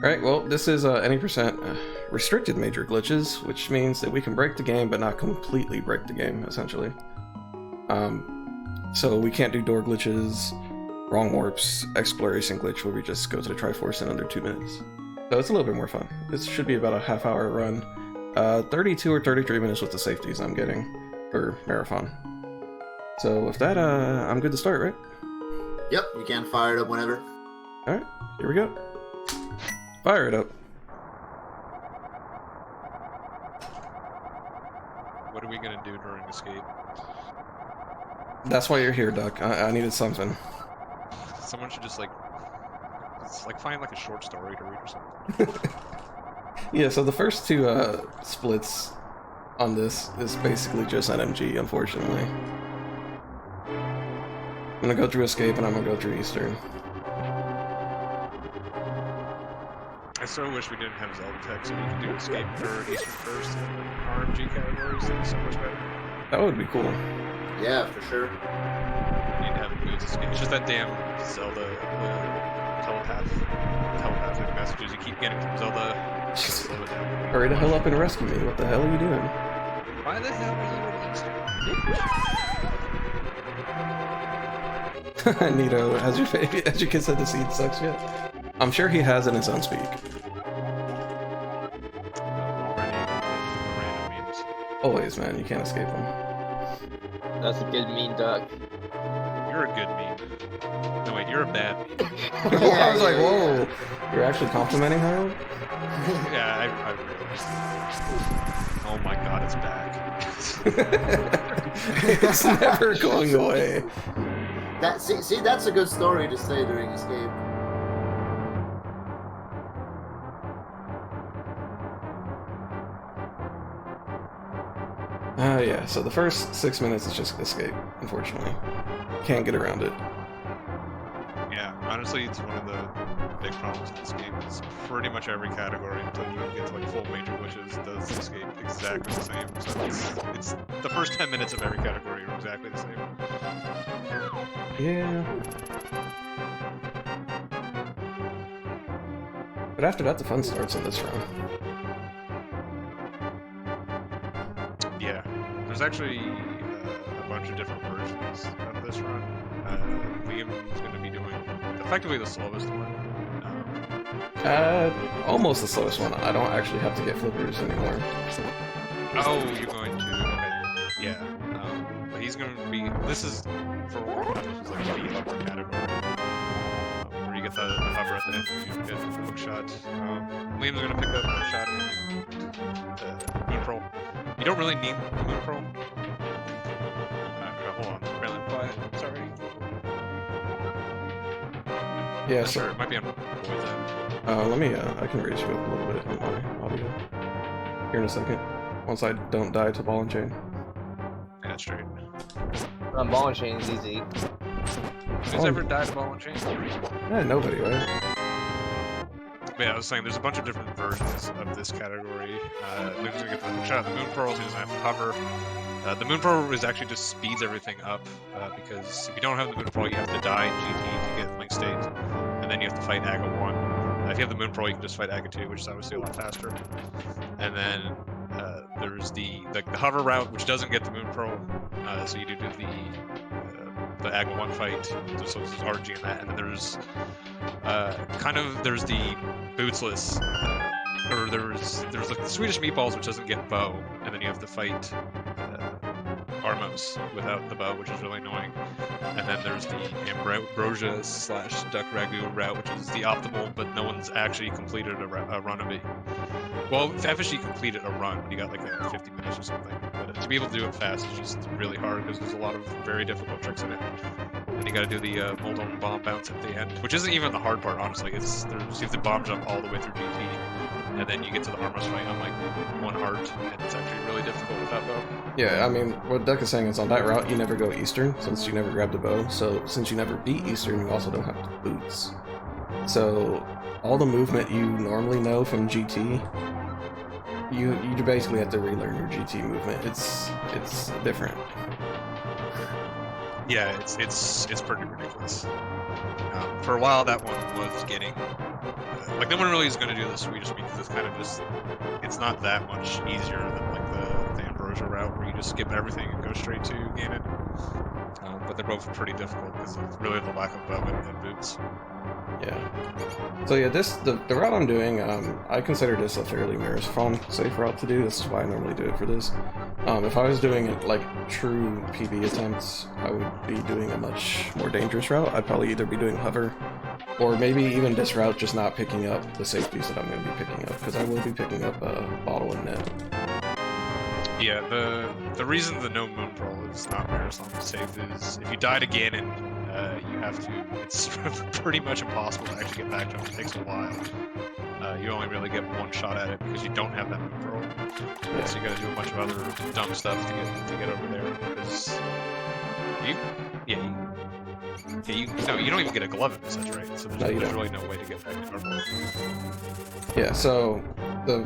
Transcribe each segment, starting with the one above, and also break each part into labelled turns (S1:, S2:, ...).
S1: Alright, well, this is any percent restricted major glitches, which means that we can break the game, but not completely break the game, essentially. So we can't do door glitches, wrong warps, exploration glitch where we just go to the Triforce in under 2 minutes. So it's a little bit more fun. This should be about a half-hour run. 32 or 33 minutes with the safeties I'm getting for Marathon. So with that, I'm good to start, right?
S2: Yep, you can fire it up whenever.
S1: Alright, here we go. Fire it up.
S3: What are we gonna do during escape?
S1: That's why you're here, Duck. I needed something.
S3: Someone should just find like a short story to read or something.
S1: Yeah, so the first two splits on this is basically just NMG, unfortunately. I'm gonna go through escape and I'm gonna go through Eastern.
S3: I so wish we didn't have Zelda tech so we could do escape for Eastern first and RMG categories. That'd be so much better.
S1: That would be cool.
S2: Yeah, for sure.
S3: We need to have a good escape. It's just that damn Zelda telepathic messages you keep getting from Zelda. Slow it down.
S1: Hurry the hell up and rescue me. What the hell are you doing?
S3: Why the hell are you in Eastern?
S1: Nito, has your kid said the seed sucks yet? I'm sure he has in his own speak.
S3: Random memes.
S1: Always, man. You can't escape them.
S4: That's a good mean duck.
S3: You're a good meme. No wait, you're a bad meme.
S1: I was like, whoa. You're actually complimenting her?
S3: Yeah, I realized. Oh my god, it's back.
S1: It's never going away.
S2: See, that's a good story to say during escape.
S1: Yeah, so the first 6 minutes is just escape, unfortunately. Can't get around it.
S3: Yeah, honestly, it's one of the big problems in this game. It's pretty much every category until you get to like full major glitches does escape exactly the same. So it's the first 10 minutes of every category are exactly the same.
S1: Yeah. But after that, the fun starts in this round.
S3: Yeah, there's actually a bunch of different versions of this run. Liam's going to be doing effectively the slowest one.
S1: Almost the slowest one. I don't actually have to get flippers anymore.
S3: Oh, you're going to? Okay. Yeah. But he's going to be. This is for a long time. This is like the hover category, where you get the hover at the end and you get a hook shot. Liam's going to pick up a shot and moon pearl. You don't really need the moon pearl. Hold on, it's really quiet. Sorry.
S1: Yeah,
S3: Not
S1: so
S3: sure, it might be on voice end.
S1: let me. I can raise you up a little bit on my audio here in a second. Once I don't die to ball and chain.
S3: Yeah, that's straight.
S4: Ball and chain is easy.
S3: Who's ever died of ball and chain?
S1: Yeah, nobody, right?
S3: But yeah, I was saying there's a bunch of different versions of this category. Luke's gonna get the hook shot of the moon pearls, he doesn't have to hover. The moon pearl is actually just speeds everything up, because if you don't have the moon pearl, you have to die in GT to get link state, and then you have to fight Aga 1. If you have the moon pearl, you can just fight Aga 2, which is obviously a lot faster. And then there's the hover route, which doesn't get the moon pearl, so you do the Aga 1 fight, so there's RG in that, and then there's there's the bootsless, or there's like the Swedish meatballs, which doesn't get bow, and then you have to fight Armos without the bow, which is really annoying. And then there's the Ambrosia / Duck Ragu route, which is the optimal, but no one's actually completed a run of it. Well, FSG completed a run when you got like 50 minutes or something, but to be able to do it fast is just really hard because there's a lot of very difficult tricks in it. And you gotta do the Moldon bomb bounce at the end, which isn't even the hard part, honestly. You have to bomb jump all the way through GT, and then you get to the Armos fight on like one heart, and it's actually really difficult with that bow.
S1: Yeah, I mean, what Duck is saying is on that route, you never go Eastern, since you never grabbed a bow. So, since you never beat Eastern, you also don't have the boots. So, all the movement you normally know from GT, you basically have to relearn your GT movement. It's different.
S3: Yeah, it's pretty ridiculous. For a while, that one was getting Like no one really is going to do the Swedish because it's kind of just, it's not that much easier than like the Ambrosia route where you just skip everything and go straight to Ganon. But they're both pretty difficult because of really the lack of bow and boots.
S1: Yeah. So yeah, the route I'm doing, I consider this a fairly marathon safe route to do. This is why I normally do it for this. If I was doing like true PB attempts, I would be doing a much more dangerous route. I'd probably either be doing hover, or maybe even this route just not picking up the safeties that I'm going to be picking up, because I will be picking up bottle and net.
S3: Yeah, the reason the no moon pearl is not marathon safe is if you die to Ganon, you have to. It's pretty much impossible to actually get back to him. It takes a while. You only really get one shot at it because you don't have that moon pearl. Yeah. So you got to do a bunch of other dumb stuff to get over there. Because you don't even get a glove in this, that's right. So there's really no way to get back to normal.
S1: Yeah. So the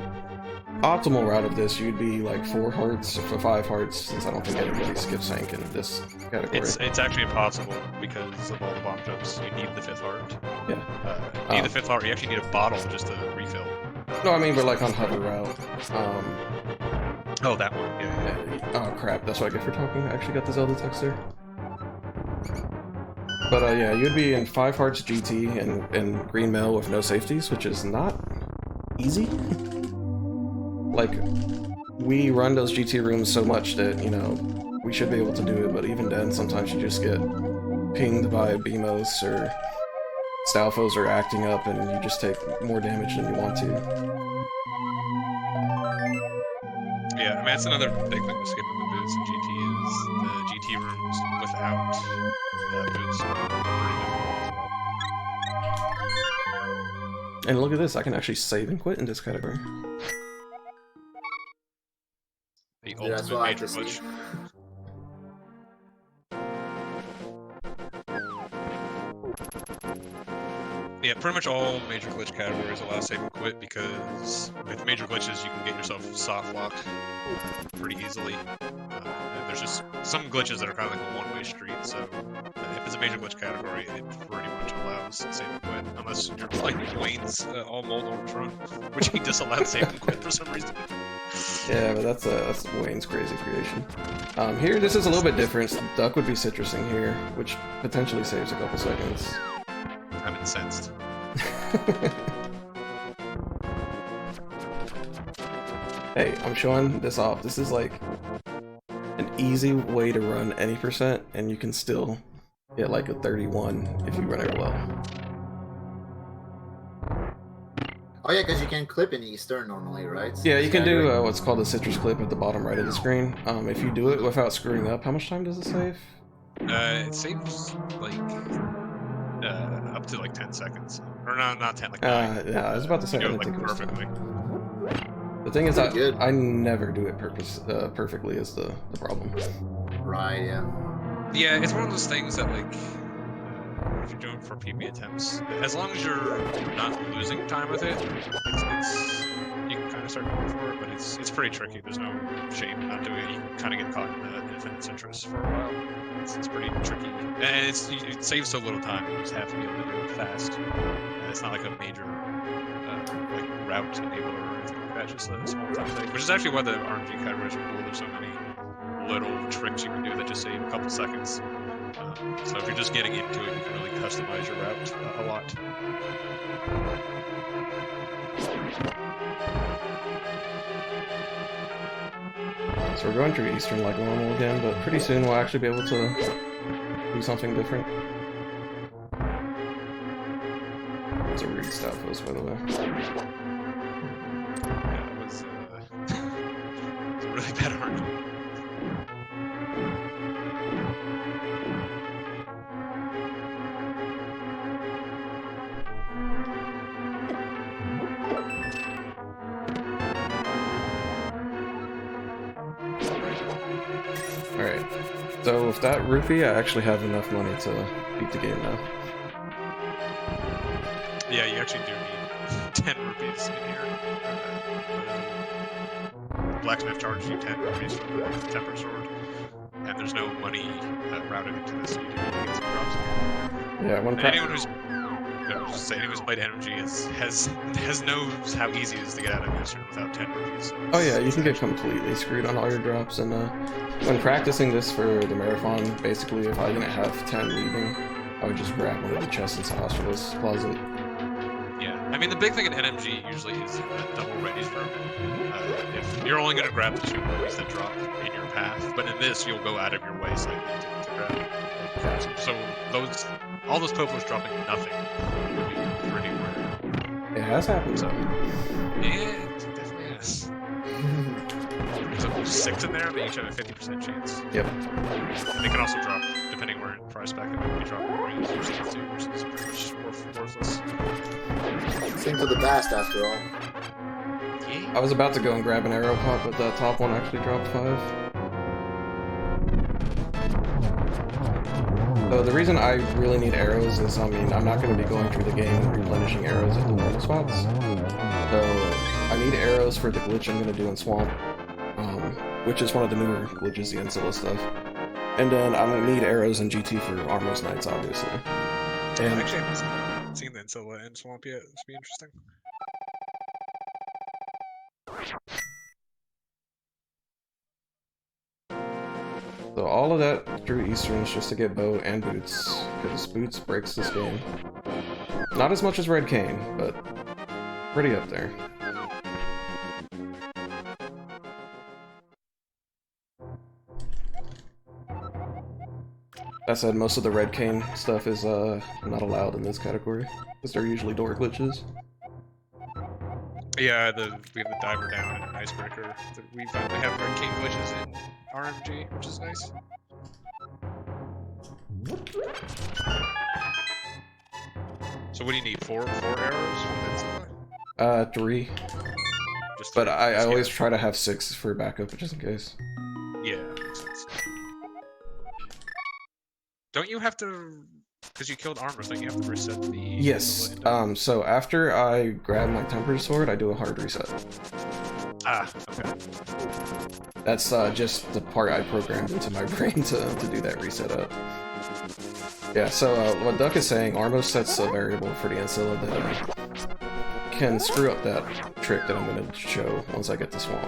S1: optimal route of this, you'd be like 4 hearts for 5 hearts, since I don't think anybody skips Hank in this category.
S3: It's actually impossible because of all the bomb jumps. You need the 5th heart.
S1: Yeah.
S3: You need the 5th heart. You actually need a bottle just to refill.
S1: No, I mean, but like on hover route.
S3: Oh, that one. Yeah.
S1: Oh crap! That's what I get for talking. I actually got the Zelda text there. But yeah, you'd be in 5 hearts GT and green mail with no safeties, which is not easy. Like, we run those GT rooms so much that, you know, we should be able to do it, but even then, sometimes you just get pinged by V0os or Stalfos are acting up and you just take more damage than you want to.
S3: Yeah, I mean, that's another big thing with skipping the boots in GT is the GT rooms without boots are pretty difficult as well.
S1: And look at this, I can actually save and quit in this category.
S3: The ultimate major glitch. Yeah, pretty much all major glitch categories allow save and quit because with major glitches you can get yourself soft locked pretty easily. And there's just some glitches that are kind of like a one-way street, so if it's a major glitch category, it pretty much allows save and quit, unless you're playing Wayne's all mold run, which he disallowed save and quit for some reason.
S1: Yeah, but that's Wayne's crazy creation. Here, this is a little bit different. Duck would be citrusing here, which potentially saves a couple seconds.
S3: I'm incensed.
S1: Hey, I'm showing this off. This is like an easy way to run any percent, and you can still get like a 31 if you run it well.
S2: Oh yeah, because you can clip in Eastern normally, right?
S1: Yeah, you can do what's called a citrus clip at the bottom right of the screen. If you do it without screwing up, how much time does it save?
S3: It saves like up to like 10 seconds, or not 10, like 9.
S1: Yeah, I was about to say.
S3: You do it like perfectly.
S1: The thing is, I never do it perfectly is the problem.
S2: Right. Yeah.
S3: Yeah, it's one of those things that like. If you're doing for PB attempts, as long as you're not losing time with it, it's you can kind of start going for it, but it's pretty tricky. There's no shame in not doing it. You can kind of get caught in the infinite citrus for a while. It's pretty tricky, and it saves so little time. You just have to be able to do it fast. It's not like a major like route enabler or anything like that. Just a small time thing, which is actually why the RNG categories are cool. There's so many little tricks you can do that just save a couple seconds. So if you're just getting into it, you can really customize your route a lot.
S1: So we're going through Eastern like normal again, but pretty soon we'll actually be able to do something different. It's a rude Stalfos, by the way.
S3: Yeah, it was a really bad hard.
S1: Alright, so with that rupee, I actually have enough money to beat the game now.
S3: Yeah, you actually do need 10 rupees in here. Blacksmith charges you 10 rupees for the temper sword, and there's no money routed into this, so you do need to get some drops in here.
S1: Yeah, one
S3: And anyone who's I was just saying, anyone who's played NMG knows how easy it is to get out of Eastern without 10 rookies. So
S1: Oh yeah, you can get completely screwed on all your drops, and when practicing this for the marathon, basically if I didn't have 10 leaving, I would just grab one of the chests in Hospital's closet.
S3: Yeah, I mean the big thing in NMG usually is double readies room. If you're only going to grab the 2 rookies that drop in your path, but in this you'll go out of your way slightly to grab. So all those popos dropping nothing would be pretty rare.
S1: It has happened.
S3: So, yeah, it definitely is. There's 6 in there, they each have a 50% chance.
S1: Yep.
S3: And they can also drop, depending where in price pack, they can drop rings or stuff too, which is pretty much worthless.
S2: Things of the past, after all.
S3: Yeah.
S1: I was about to go and grab an arrow pop, but the top one actually dropped 5. So the reason I really need arrows is, I mean, I'm not going to be going through the game replenishing arrows at the normal spots. So I need arrows for the glitch I'm going to do in Swamp, which is one of the newer glitches, the Ancilla stuff. And then I'm going to need arrows in GT for Armor's Knights, obviously. And
S3: Actually, I haven't seen the Ancilla and Swamp yet. This would be interesting.
S1: so all of that through Easterns just to get bow and boots, because boots breaks this game. Not as much as Red Cane, but pretty up there. That said, most of the Red Cane stuff is not allowed in this category, because they're usually door glitches.
S3: Yeah, we have the diver down and an icebreaker. We finally have Red King glitches in RMG, which is nice. So what do you need? 4 arrows for that?
S1: 3.
S3: Just
S1: But
S3: 3?
S1: I
S3: Just
S1: always
S3: get-
S1: try to have 6 for backup, just in case.
S3: Yeah, makes sense. Don't you have to, because you killed armor, don't you have to reset the...
S1: Yes.
S3: the
S1: So after I grab my Tempered Sword, I do a hard reset.
S3: okay.
S1: That's just the part I programmed into my brain to do that reset up. Yeah, so what Duck is saying, Armo sets a variable for the Ancilla that can screw up that trick that I'm going to show once I get to Swamp.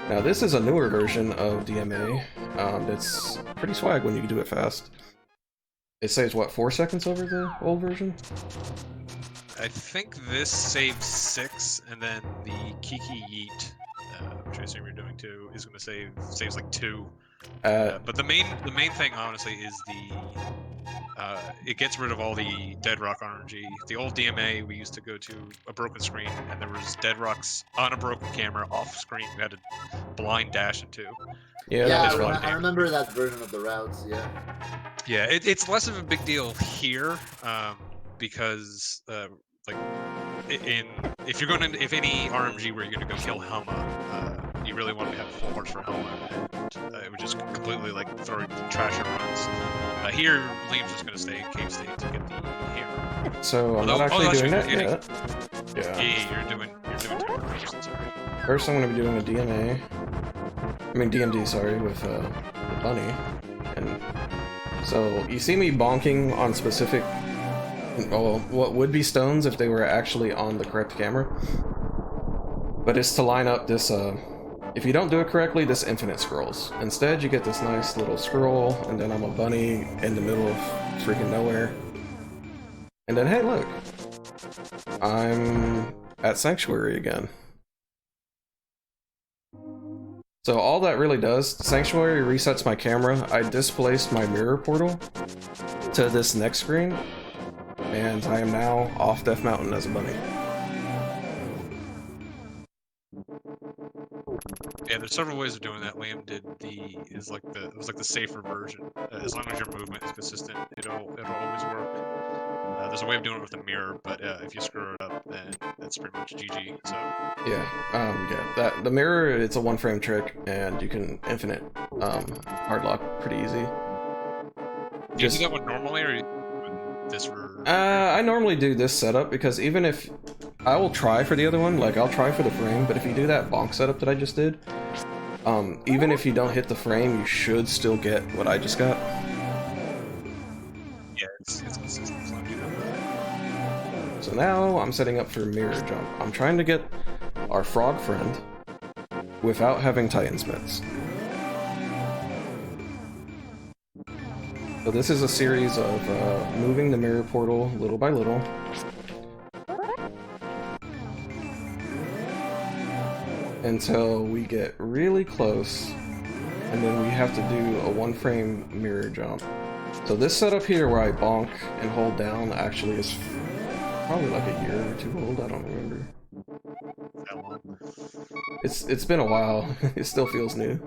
S1: Now this is a newer version of DMA that's pretty swag when you can do it fast. It saves, what, 4 seconds over the old version?
S3: I think this saves 6, and then the Kiki Yeet, which I assume you're doing too, is going to saves like 2. But the main thing, honestly, is it gets rid of all the dead rock RNG. The old DMA, we used to go to a broken screen, and there was dead rocks on a broken camera off screen. We had to blind dash into.
S1: Yeah,
S2: Yeah,
S1: that's fun.
S2: I remember that version of the routes, yeah.
S3: Yeah, it's less of a big deal here, because if any RMG where you're gonna go kill Helma, you really want to have full hearts for Helma, and it would just completely throw trash your runs. Here, Liam's just gonna stay in cave state to get the hammer.
S1: So I'm not actually doing that yet. Yeah.
S3: Yeah, you're doing temporary first, sorry.
S1: First I'm going to be doing a DMA. I mean DMD, sorry, with the bunny. And so you see me bonking on specific, well, what would be stones if they were actually on the correct camera. But it's to line up this, if you don't do it correctly, this infinite scrolls. Instead, you get this nice little scroll, and then I'm a bunny in the middle of freaking nowhere. And then, hey, look. I'm at Sanctuary again. So all that really does, Sanctuary resets my camera. I displaced my mirror portal to this next screen, and I am now off Death Mountain as a bunny.
S3: Yeah, there's several ways of doing that. Liam did it was like the safer version. As long as your movement is consistent, it'll always work. There's a way of doing it with a mirror, but if you screw it up, then that's pretty much GG. So
S1: Yeah, the mirror, it's a 1-frame trick, and you can infinite hard lock pretty easy.
S3: Do you do that one normally, or this?
S1: I normally do this setup because even if I will try for the other one, like I'll try for the frame, but if you do that bonk setup that I just did, even if you don't hit the frame, you should still get what I just got.
S3: Yeah, it's consistent. So
S1: So now I'm setting up for mirror jump. I'm trying to get our frog friend without having Titan Smiths. So this is a series of moving the mirror portal little by little. Until we get really close, and then we have to do a 1-frame mirror jump. So this setup here where I bonk and hold down actually is probably like a year or 2 old, I don't remember.
S3: That long.
S1: It's been a while. It still feels new.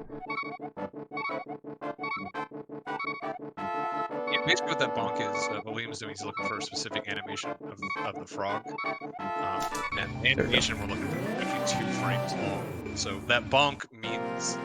S3: Yeah, basically what that bonk is, what William's doing, he's looking for a specific animation of the frog. And the animation we're looking for is actually 2 frames long. So that bonk means,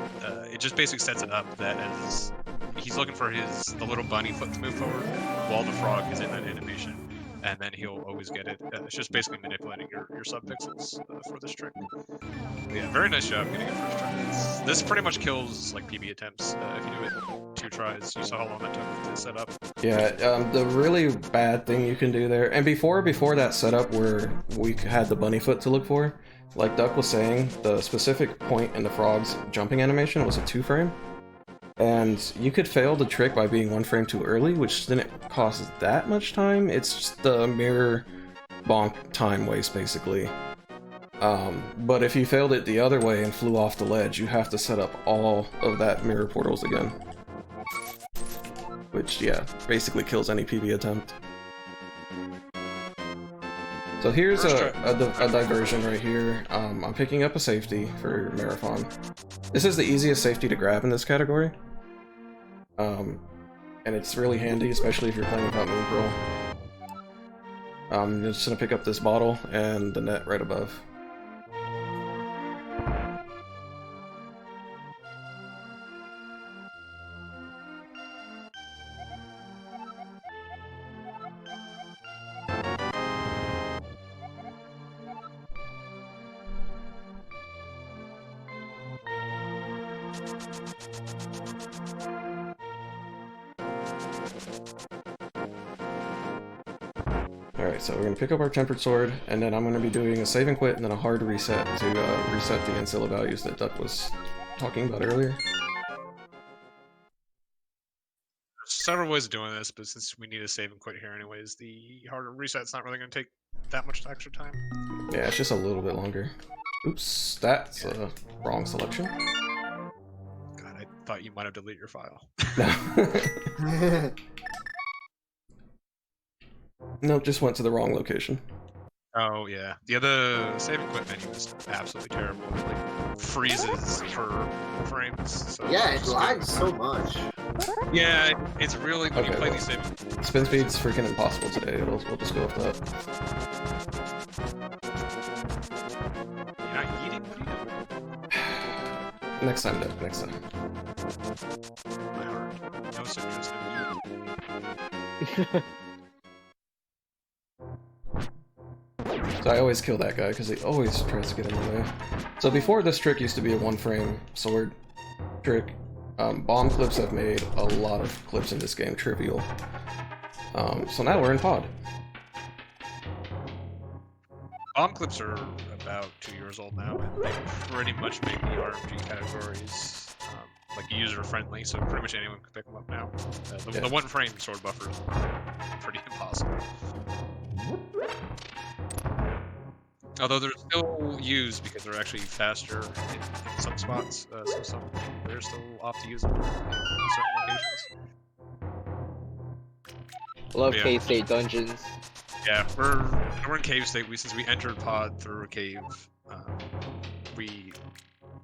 S3: it just basically sets it up that as he's looking for the little bunny foot to move forward while the frog is in that animation. And then he'll always get it. It's just basically manipulating your subpixels for this trick. But yeah, very nice job getting it first try. This pretty much kills like PB attempts. If you do it 2 tries, you saw how long that took to set up.
S1: Yeah, the really bad thing you can do there, and before that setup where we had the bunny foot to look for, like Duck was saying, the specific point in the frog's jumping animation was a 2-frame. And you could fail the trick by being 1 frame too early, which didn't cost that much time. It's just the mirror bonk time waste, basically. But if you failed it the other way and flew off the ledge, you have to set up all of that mirror portals again. Which, yeah, basically kills any PB attempt. So here's a diversion right here. I'm picking up a safety for Marathon. This is the easiest safety to grab in this category. And it's really handy, especially if you're playing without Moon Pearl. I'm just gonna pick up this bottle and the net right above. Alright, so we're going to pick up our Tempered Sword, and then I'm going to be doing a save and quit and then a hard reset to reset the ancilla values that Duck was talking about earlier.
S3: There's several ways of doing this, but since we need a save and quit here anyways, the harder reset's not really going to take that much extra time.
S1: Yeah, it's just a little bit longer. Oops, that's a wrong selection.
S3: God, I thought you might have deleted your file.
S1: No. Nope, just went to the wrong location.
S3: Oh yeah, the other save and quit menu is absolutely terrible. It like freezes for frames. So
S2: Yeah, it lags so much.
S3: Yeah, it's really when you play these save.
S1: Spin speed's freaking impossible today. We'll just go with that.
S3: You're not eating. What are you doing?
S1: Next time, Duck. Next time.
S3: My heart. No citrus.
S1: So I always kill that guy because he always tries to get in the way. So before, this trick used to be a 1-frame sword trick. Bomb clips have made a lot of clips in this game trivial. So now we're in pod.
S3: Bomb clips are about 2 years old now, and they pretty much make the RMG categories like user-friendly, so pretty much anyone can pick them up now. The 1-frame sword buffer is pretty impossible. Although they're still used because they're actually faster in some spots, so they're still off to use them in certain locations.
S4: Love
S3: Yeah.
S4: Cave State dungeons.
S3: Yeah, we're in cave state. Since we entered pod through a cave,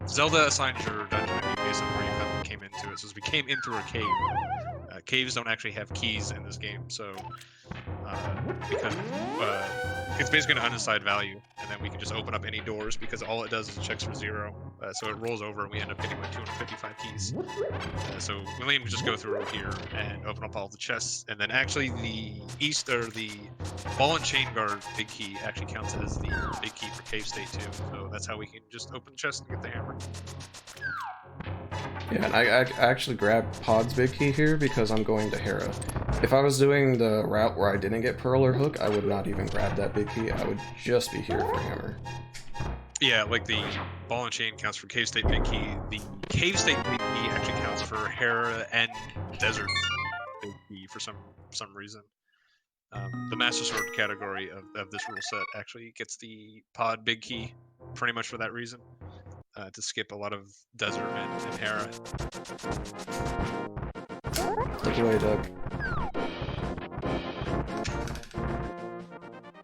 S3: Zelda assigns your dungeon to be based on where you came into it. So as we came in through a cave, caves don't actually have keys in this game, so because it's basically an unassigned value, and then we can just open up any doors because all it does is it checks for 0. So it rolls over and we end up getting like 255 keys. So William can just go through here and open up all the chests, and then actually the ball and chain guard big key actually counts as the big key for cave state too. So that's how we can just open the chest and get the hammer.
S1: Yeah, and I actually grabbed Pod's big key here because I'm going to Hera. If I was doing the route where I didn't get Pearl or Hook, I would not even grab that big key. I would just be here for Hammer.
S3: Yeah, like the ball and chain counts for cave state big key. The cave state big key actually counts for Hera and desert big key for some reason. The Master Sword category of this rule set actually gets the pod big key pretty much for that reason. To skip a lot of desert and Hera.
S1: Look away, Doug.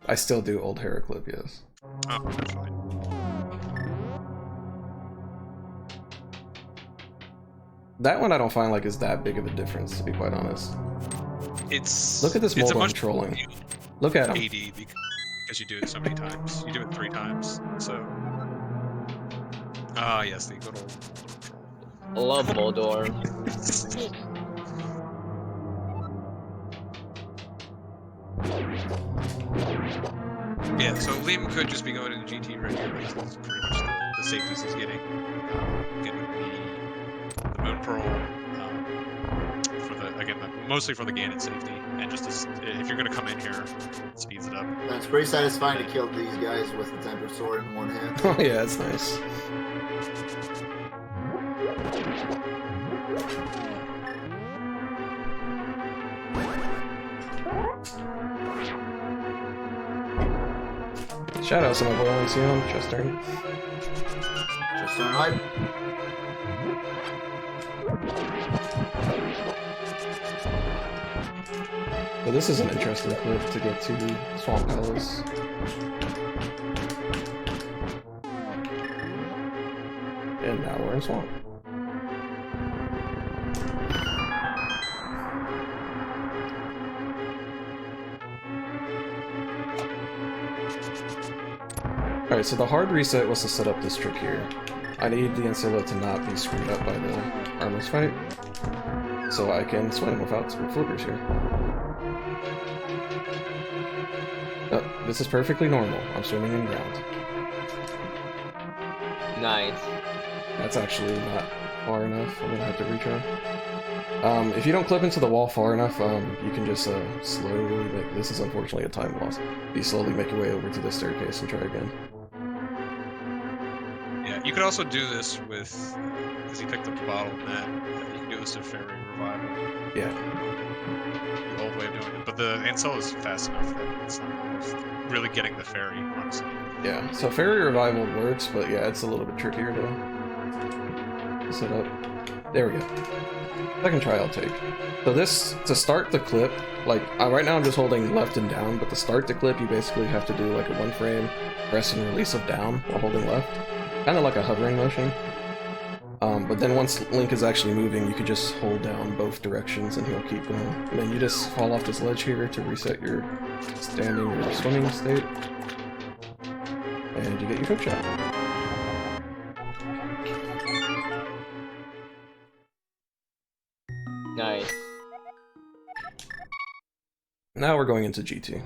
S1: I still do old Hera clip, yes.
S3: Oh, that's fine.
S1: That one I don't find like is that big of a difference, to be quite honest.
S3: It's
S1: look at this mold on
S3: much
S1: trolling. Look at him.
S3: AD because you do it so many times. You do it 3 times, so. Ah, yes, the good old troll.
S4: I love Moldor.
S3: Yeah, so Liam could just be going into GT right here. That's pretty much the safest he's getting. Getting the Moon Pearl for mostly for the gain and safety, and just if you're going to come in here, it speeds it up.
S2: It's pretty satisfying to kill these guys with the Temper Sword in one hand.
S1: Oh yeah, that's nice. Shout out to my boy Leon, just turn.
S2: Just turn hype.
S1: But this is an interesting clip to get to Swamp Palace. And now we're in Swamp. Alright, so the hard reset was to set up this trick here. I need the Ancilla to not be screwed up by the armless fight, so I can swing without flippers here. This is perfectly normal. I'm swimming in ground.
S4: Nice.
S1: That's actually not far enough. I'm gonna have to retry. If you don't clip into the wall far enough, you can just slowly make... This is unfortunately a time loss. You slowly make your way over to the staircase and try again.
S3: Yeah, you could also do this with... Because he picked up the bottle and that. You can do this to Fairy Revival.
S1: Yeah.
S3: The old way of doing it. But the Ancilla is fast enough that it's not worth really getting the Fairy, honestly.
S1: Yeah, so Fairy Revival works, but yeah, it's a little bit trickier to set up. There we go. Second try I'll take. So this, to start the clip, like, right now I'm just holding left and down, but to start the clip you basically have to do like a 1 frame press and release of down while holding left. Kind of like a hovering motion. But then once Link is actually moving, you can just hold down both directions and he'll keep going. And then you just fall off this ledge here to reset your standing or swimming state. And you get your hook shot.
S4: Nice.
S1: Now we're going into GT.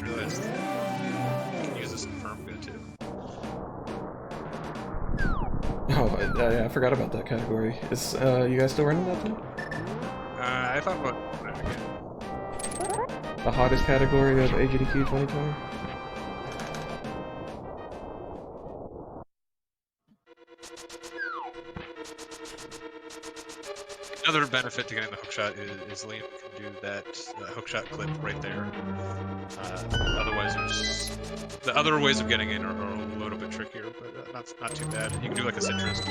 S3: Realized you can use this in firm good too.
S1: Oh, I forgot about that category. Is you guys still running that thing?
S3: I thought about that again.
S1: The hottest category of AGDQ 2020?
S3: Another benefit to getting the hookshot is Liam can do that hookshot clip right there. Otherwise, the other ways of getting in are a little bit trickier, but not too bad. You can do like a citrus.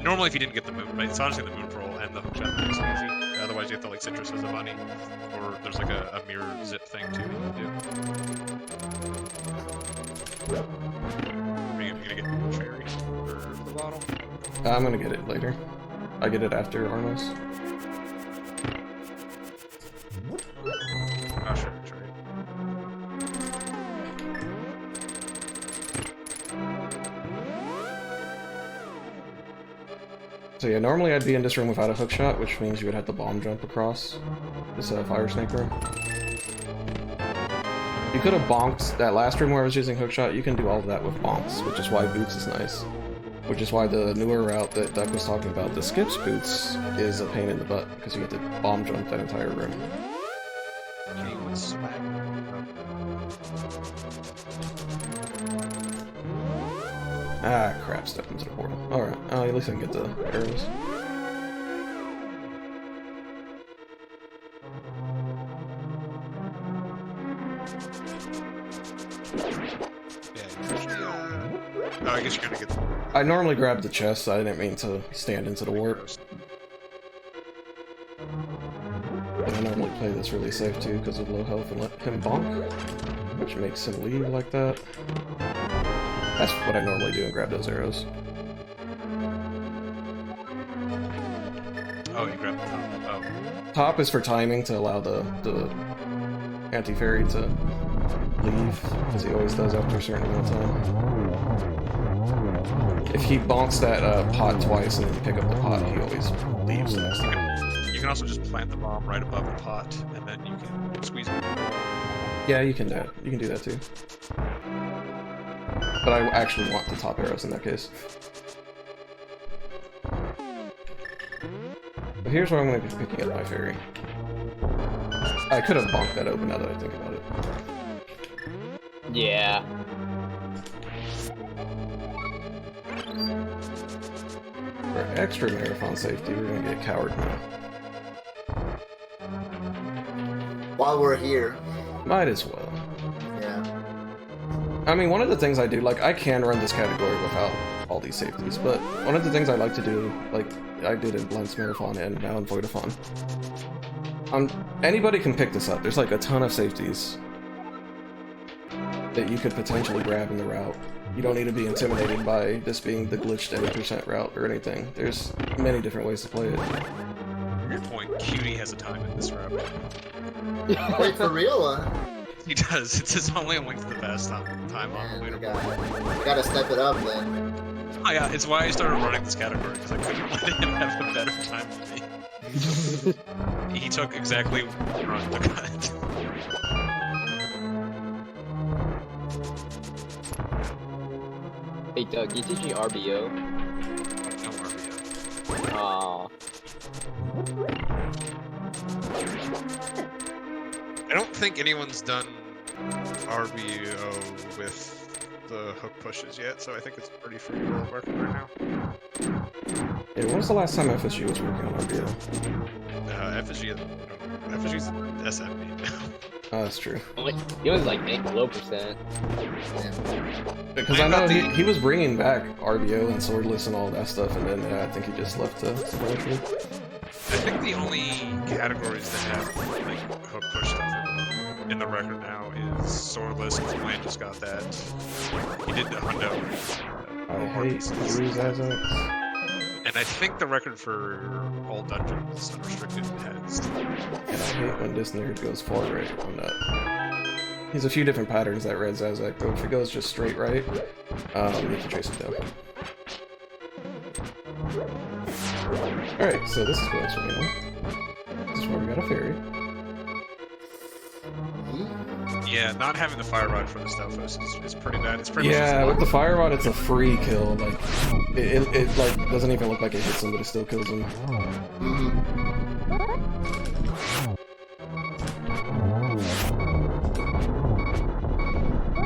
S3: Normally, if you didn't get the moon, right? It's honestly the moon pearl and the hookshot makes it easy. Otherwise, you have to like citrus as a bunny, or there's like a mirror zip thing too that you can do. Are you gonna get fairy for the bottle?
S1: I'm gonna get it later. I get it after Armos.
S3: Oh, sure, sure.
S1: So yeah, normally I'd be in this room without a hookshot, which means you would have to bomb jump across this fire snake room. You could have bonked that last room where I was using hookshot. You can do all of that with bonks, which is why boots is nice. Which is why the newer route that Duck was talking about, the skips boots, is a pain in the butt, because you have to bomb jump that entire room. Ah, crap, stepped into the portal. Alright, at least I can get the arrows.
S3: Oh, I guess you're gonna get.
S1: I normally grab the chest, so I didn't mean to stand into the warp. But I normally play this really safe too because of low health and let him bonk, which makes him leave like that. That's what I normally do and grab those arrows.
S3: Oh, you grab the top. Oh.
S1: Top is for timing to allow the anti-fairy to leave, because he always does after a certain amount of time. If he bonks that pot twice and then you pick up the pot, he always leaves the next time.
S3: You can also just plant the bomb right above the pot, and then you can squeeze it.
S1: Yeah, you can do that. You can do that too. But I actually want the top arrows in that case. But here's where I'm going to be picking up my fairy. I could have bonked that open now that I think about it.
S4: Yeah.
S1: For extra marathon safety, we're going to get coward now.
S2: While we're here.
S1: Might as well.
S2: Yeah.
S1: I mean, one of the things I do, like, I can run this category without all these safeties, but one of the things I like to do, like I did in Blends Marathon and now in V0oidathon, anybody can pick this up. There's like a ton of safeties that you could potentially grab in the route. You don't need to be intimidated by this being the glitched 80% route or anything. There's many different ways to play it.
S3: Good point. Cutie has a time in this route.
S2: Wait, for real?
S3: He does. It's his only link to the fast time on the
S2: Man,
S3: leaderboard.
S2: gotta step it up then.
S3: Oh yeah, it's why I started running this category, because I couldn't let him have a better time than me. He took exactly one run to cut.
S4: Hey Doug, can you teach me RBO?
S3: No RBO.
S4: Aww.
S3: I don't think anyone's done RBO with the hook pushes yet, so I think it's pretty free roll working right now.
S1: Yeah, when was the last time FSG was working on RBO?
S3: FSG's SMB now.
S1: Oh, that's true.
S4: He was like low percent.
S1: Because I know he was bringing back RBO and Swordless and all that stuff, and then I think he just left to Splatoon.
S3: I think the only categories that have like hook push stuff in the record now is Swordless, because Bland just got that. He did the Hundo.
S1: I hate V0oidathon.
S3: And I think the record for all dungeons unrestricted has.
S1: And I hate when this nerd goes far right on that. He's a few different patterns, that red Zazak, though. If it goes just straight right, you have to chase it down. Alright, so this is going swimming on. This is where we got a fairy.
S3: Yeah, not having the fire rod for the Stelphos is pretty bad. It's pretty
S1: Yeah,
S3: much
S1: with the fire rod, it's a free kill. Like, it like doesn't even look like it hits him, but it still kills him.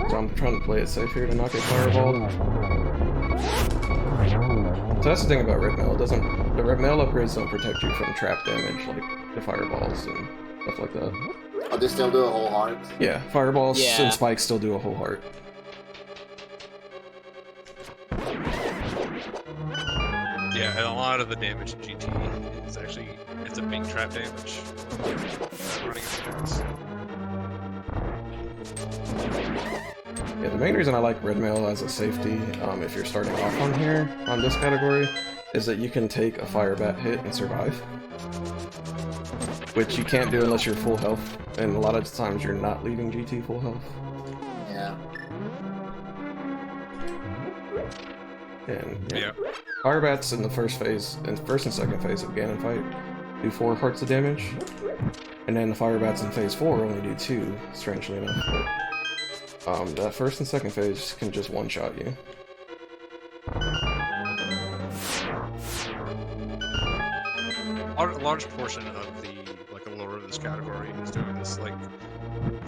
S1: So I'm trying to play it safe here to not get fireballed. So that's the thing about red mail. The red mail upgrades don't protect you from trap damage, like the fireballs and stuff like that.
S2: Oh, they still do a whole heart?
S1: Yeah, fireballs and spikes still do a whole heart.
S3: Yeah, and a lot of the damage in GT is actually ends up being trap damage. Running attacks.
S1: Yeah, the main reason I like red mail as a safety, if you're starting off on here, on this category, is that you can take a fire bat hit and survive. Which you can't do unless you're full health, and a lot of times you're not leaving GT full health.
S2: Yeah.
S1: And
S3: Yeah.
S1: Fire Bats in the first and second phase of Ganon fight do 4 hearts of damage, and then the Fire Bats in phase 4 only do 2, strangely enough. But, that first and second phase can just one-shot you.
S3: A large portion of the lore of this category is doing this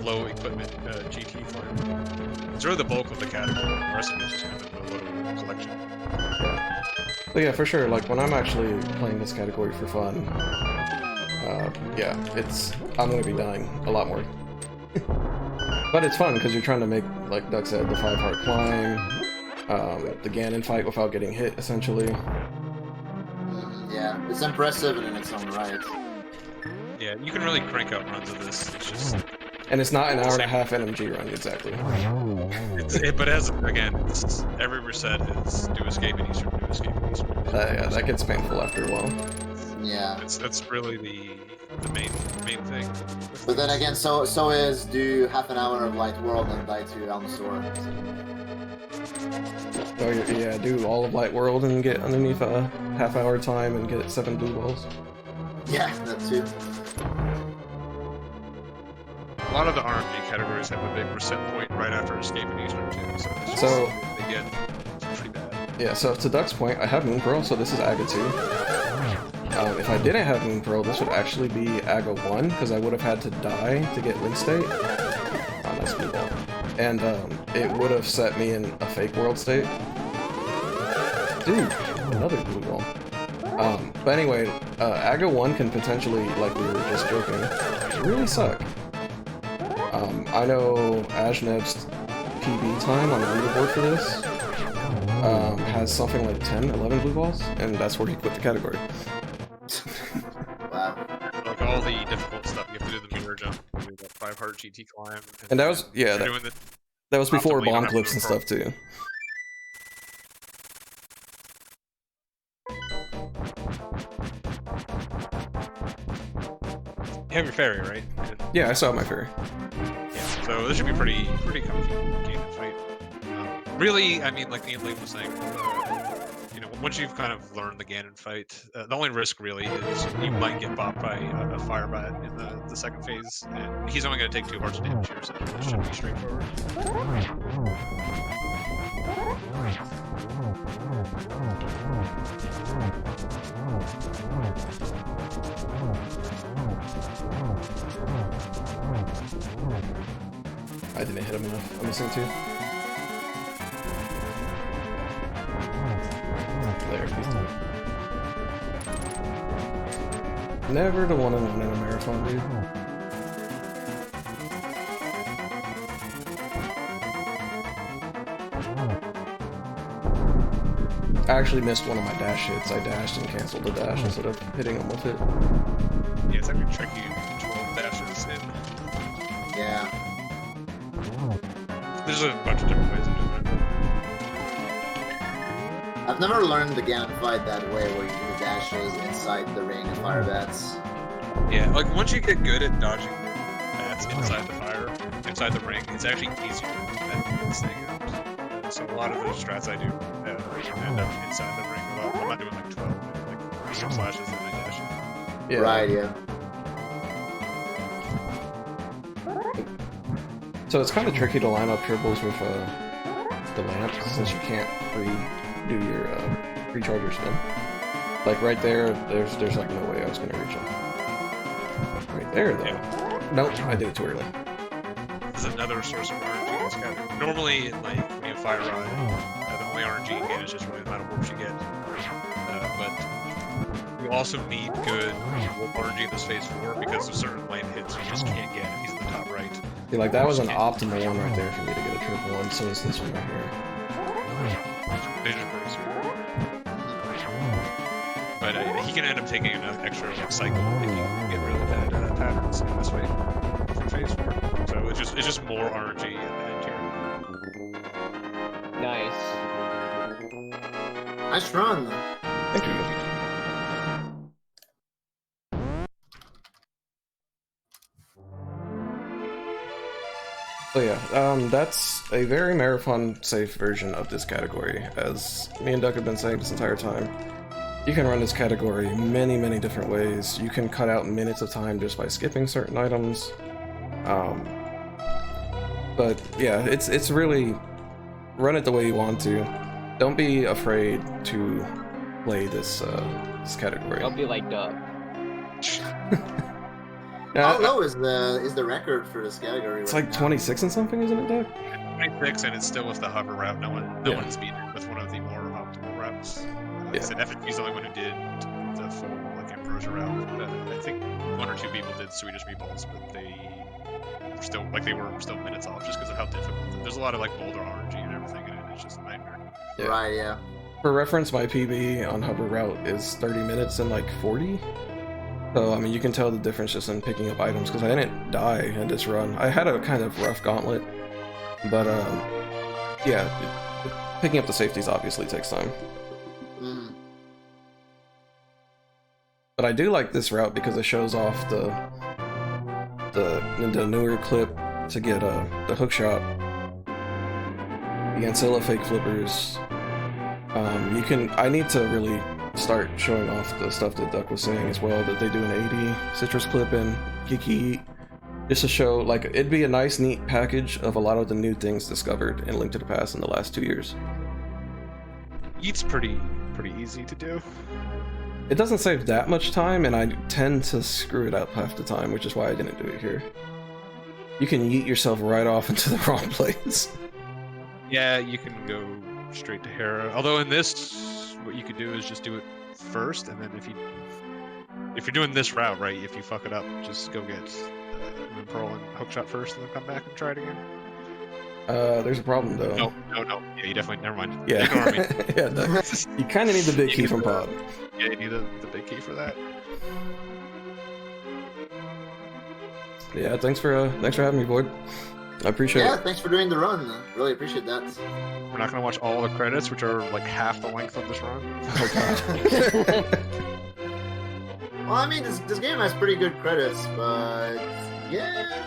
S3: low equipment GT climb. It's really the bulk of the category. The rest of it is just kind of a low collection.
S1: But yeah, for sure, like when I'm actually playing this category for fun, yeah, I'm gonna be dying a lot more. But it's fun because you're trying to make, like Doug said, the 5-heart climb, the Ganon fight without getting hit, essentially.
S2: Yeah, it's impressive in its own right.
S3: Yeah, you can really crank out runs of this. It's just,
S1: And it's not an hour and a half NMG run, exactly.
S3: but as again, every reset is do escape in Eastern, do escape in Eastern.
S1: Yeah, that gets painful after a while.
S2: Yeah.
S3: That's really the main thing.
S2: But then again, so is do half an hour of Light World and die to Almasaur.
S1: Oh yeah, do all of Light World and get underneath a half-hour time and get 7 blue balls.
S2: Yeah, that too.
S3: A lot of the RMG categories have a big reset point right after escaping Eastern too, so it's just,
S1: So
S3: they get pretty bad.
S1: yeah, so to Duck's point, I have Moon Pearl, so this is Aga 2. If I didn't have Moon Pearl, this would actually be Aga 1, because I would have had to die to get Link State. Oh, nice blue ball. And it would have set me in a fake world state. Dude, another blue ball. But anyway, Aga 1 can potentially, like we were just joking, really suck. I know Ajneb's PB time on the leaderboard for this has something like 10, 11 blue balls, and that's where he quit the category.
S2: Wow.
S3: Like all the difficult stuff, you have to do the mirror jump, you do that 5-heart GT climb.
S1: And that was, yeah, that was before bomb clips and stuff too.
S3: You have your fairy, right?
S1: Yeah, I saw my fairy.
S3: Yeah, so this should be pretty comfy game to fight. Really, I mean, like Ian Lee was saying, you know, once you've kind of learned the Ganon fight, the only risk really is you might get bopped by a fire bat in the second phase, and he's only going to take 2 hearts of damage here, so it should be straightforward.
S1: I didn't hit him enough. I'm missing 2. There, he's done. Never the one and one in a marathon, dude. I actually missed one of my dash hits. I dashed and canceled the dash instead of hitting him with it.
S3: Yeah, it's actually tricky to control dashes in.
S2: Yeah.
S3: There's a bunch of different ways of doing it.
S2: I've never learned the Ganon fight that way, where you do dashes inside the ring of fire bats.
S3: Yeah, like once you get good at dodging bats inside the ring, it's actually easier than staying out. So a lot of the strats I do end up inside the ring. Well, I'm not doing like 12, like some slashes and I dash.
S1: Yeah.
S2: Right, yeah.
S1: So it's kind of tricky to line up triples with the lamp since you can't redo your recharge your spin. Like right there, there's like no way I was gonna reach him. Right there though.
S3: Yeah.
S1: Nope, I did it too early.
S3: This is another source of RNG in this category. Normally, in like when you have Fire Rod, the only RNG you get is just really the amount of warps you get. But you also need good warp RNG in this phase 4 because of certain lane hits you just can't get. He's in the top right.
S1: See, like that was an optimal one right there for me to get a triple one. So is this one right here.
S3: Vision burst. But he can end up taking an extra like, cycle if you get really bad patterns in this way for phase 4. So it's just more RNG at the end here.
S4: Nice.
S2: Nice run.
S1: Thank you. But yeah, that's a very marathon safe version of this category. As me and Duck have been saying this entire time, you can run this category many different ways. You can cut out minutes of time just by skipping certain items. But yeah, it's really run it the way you want to. Don't be afraid to play this this category.
S4: Don't be like Duck.
S2: How low is the record for this category?
S1: It's
S2: right
S1: like
S2: now?
S1: 26 and something, isn't it, Doug?
S3: 26, and it's still with the hover route. No one's beaten it with one of the more optimal routes. Like I said, FFP's the only one who did the full like Ambrosia route. I think 1 or 2 people did Swedish meatballs, but they were still minutes off just because of how difficult. There's a lot of like boulder RNG and everything in it. It's just a nightmare.
S1: Yeah.
S2: Right, yeah.
S1: For reference, my PB on hover route is 30 minutes and like 40. So, I mean, you can tell the difference just in picking up items, because I didn't die in this run. I had a kind of rough gauntlet, but, yeah, picking up the safeties obviously takes time.
S2: Mm.
S1: But I do like this route because it shows off the newer clip to get the hook shot, the Ancilla fake flippers. I need to really start showing off the stuff that Duck was saying as well, that they do an 80 citrus clip and Geeky Eat, just to show, like, it'd be a nice neat package of a lot of the new things discovered in Link to the Past in the last 2 years.
S3: Eat's pretty easy to do.
S1: It doesn't save that much time, and I tend to screw it up half the time, which is why I didn't do it here. You can yeet yourself right off into the wrong place.
S3: Yeah, you can go straight to Hera. Although in this, what you could do is just do it first, and then if you're doing this route, right, if you fuck it up, just go get Moon Pearl and Hookshot first, and then come back and try it again.
S1: There's a problem though.
S3: No. Yeah, you definitely. Never mind.
S1: Yeah.
S3: Ignore me.
S1: Yeah, no. You kind of need the big key from Pod.
S3: Yeah, you need the big key for that.
S1: Yeah, thanks for having me, Void. I appreciate
S2: Yeah,
S1: it.
S2: thanks for doing the run. Really appreciate that.
S3: We're not gonna watch all the credits, which are like half the length of this run.
S1: Oh god.
S2: Well, I mean, this game has pretty good credits, but yeah.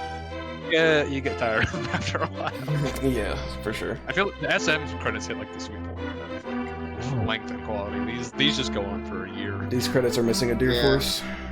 S3: Yeah, you get tired of them after a while.
S1: Yeah, for sure.
S3: I feel the SM credits hit like the sweet point of like length and quality. These just go on for a year.
S1: These credits are missing a deer
S2: Yeah.
S1: force.